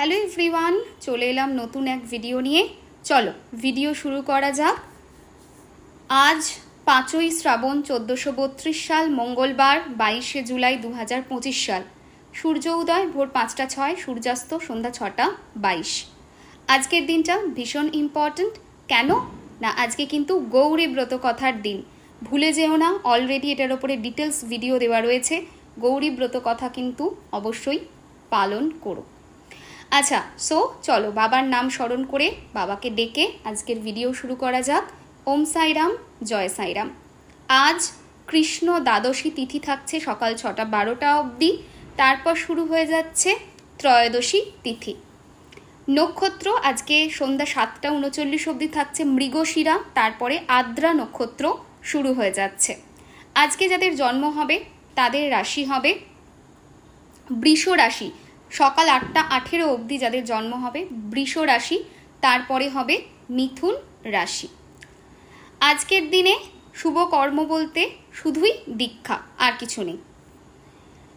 Hello everyone, চলে এলাম নতুন এক ভিডিও নিয়ে। চলো ভিডিও শুরু করা যাক। আজ 5ই শ্রাবণ 1432 সাল, মঙ্গলবার 22শে জুলাই 2025 সাল। সূর্য উদয় ভোর 5টা 6, সূর্যাস্ত সন্ধ্যা 6টা 22। আজকের দিনটা ভীষণ ইম্পর্ট্যান্ট। কেন না, আজকে কিন্তু গৌরী ব্রত কথার দিন। ভুলে যেও না, অলরেডি এটার ওপরে ডিটেলস ভিডিও দেওয়া রয়েছে। গৌরী ব্রত কথা কিন্তু অবশ্যই পালন করো। আচ্ছা, চলো বাবার নাম স্মরণ করে বাবাকে ডেকে আজকের ভিডিও শুরু করা যাক। ওম সাইরাম, জয় সাইরাম। আজ কৃষ্ণ দ্বাদশী তিথি থাকছে সকাল 6টা 12টা অবধি, তারপর শুরু হয়ে যাচ্ছে ত্রয়োদশী তিথি। নক্ষত্র আজকে সন্ধ্যা 7টা 39 অবধি থাকছে মৃগশিরা, তারপরে আদ্রা নক্ষত্র শুরু হয়ে যাচ্ছে। আজকে যাদের জন্ম হবে তাদের রাশি হবে বৃষ রাশি। সকাল 8টা 18 অবধি যাদের জন্ম হবে বৃষ রাশি, তারপরে হবে মিথুন রাশি। আজকের দিনে শুভ কর্ম বলতে শুধুই দীক্ষা, আর কিছু নেই।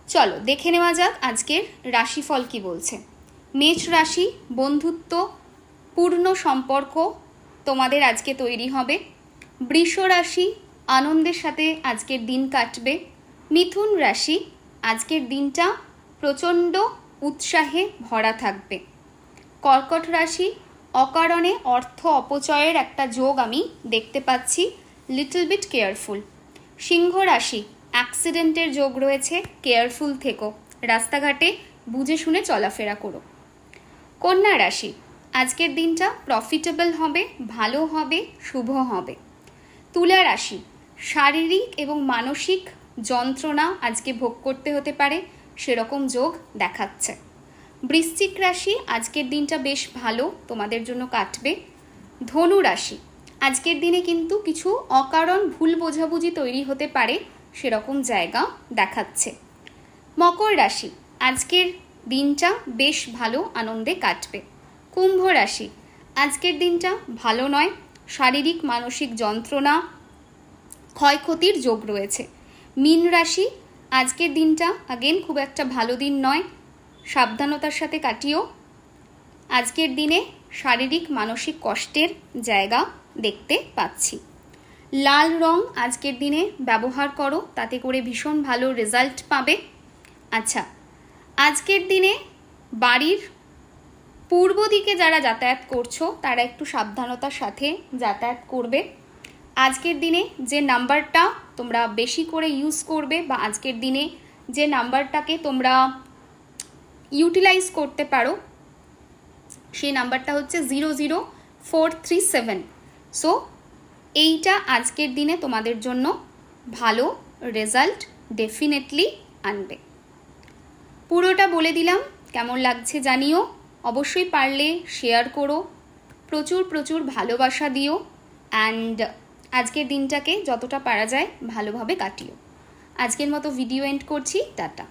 চলো দেখে নেওয়া যাক আজকের রাশিফল কি বলছে। মেষ রাশি, বন্ধুত্ব পূর্ণ সম্পর্ক তোমাদের আজকে তৈরি হবে। বৃষ রাশি, আনন্দের সাথে আজকের দিন কাটবে। মিথুন রাশি, আজকের দিনটা প্রচণ্ড উৎসাহে ভরা থাকবে। কর্কট রাশি, অকারণে অর্থ অপচয়ের একটা যোগ আমি দেখতে পাচ্ছি, লিটল বিট কেয়ারফুল। সিংহ রাশি, অ্যাক্সিডেন্টের যোগ রয়েছে, কেয়ারফুল থেকো, রাস্তাঘাটে বুঝে শুনে চলাফেরা করো। কন্যা রাশি, আজকের দিনটা প্রফিটেবল হবে, ভালো হবে, শুভ হবে। তুলা রাশি, শারীরিক এবং মানসিক যন্ত্রণা আজকে ভোগ করতে হতে পারে, সেরকম যোগ দেখাচ্ছে। বৃশ্চিক রাশি, আজকের দিনটা বেশ ভালো তোমাদের জন্য কাটবে। ধনু রাশি, আজকের দিনে কিন্তু কিছু অকারণ ভুল বোঝাবুঝি তৈরি হতে পারে, সেরকম জায়গা দেখাচ্ছে। মকর রাশি, আজকের দিনটা বেশ ভালো, আনন্দে কাটবে। কুম্ভ রাশি, আজকের দিনটা ভালো নয়, শারীরিক মানসিক যন্ত্রণা, ক্ষয়ক্ষতির যোগ রয়েছে। মীন রাশি, আজকের দিনটা আগেন খুব একটা ভালো দিন নয়, সাবধানতার সাথে কাটিও। আজকের দিনে শারীরিক মানসিক কষ্টের জায়গা দেখতে পাচ্ছি। লাল রং আজকের দিনে ব্যবহার করো, তাতে করে ভীষণ ভালো রেজাল্ট পাবে। আচ্ছা, আজকের দিনে বাড়ির পূর্ব দিকে যারা যাতায়াত করছো তারা একটু সাবধানতার সাথে যাতায়াত করবে। আজকের দিনে যে নাম্বারটা তোমরা বেশি করে ইউজ করবে, বা আজকের দিনে যে নাম্বারটাকে তোমরা ইউটিলাইজ করতে পারো, সেই নাম্বারটা হচ্ছে 00437। সো এইটা আজকের দিনে তোমাদের জন্য ভালো রেজাল্ট ডেফিনেটলি আনবে। পুরোটা বলে দিলাম, কেমন লাগছে জানিও। অবশ্যই পারলে শেয়ার করো, প্রচুর প্রচুর ভালোবাসা দিও, অ্যান্ড আজকের দিনটাকে যতটা পারা যায় ভালোভাবে কাটিও। আজকের মতো ভিডিও এন্ড করছি, টাটা।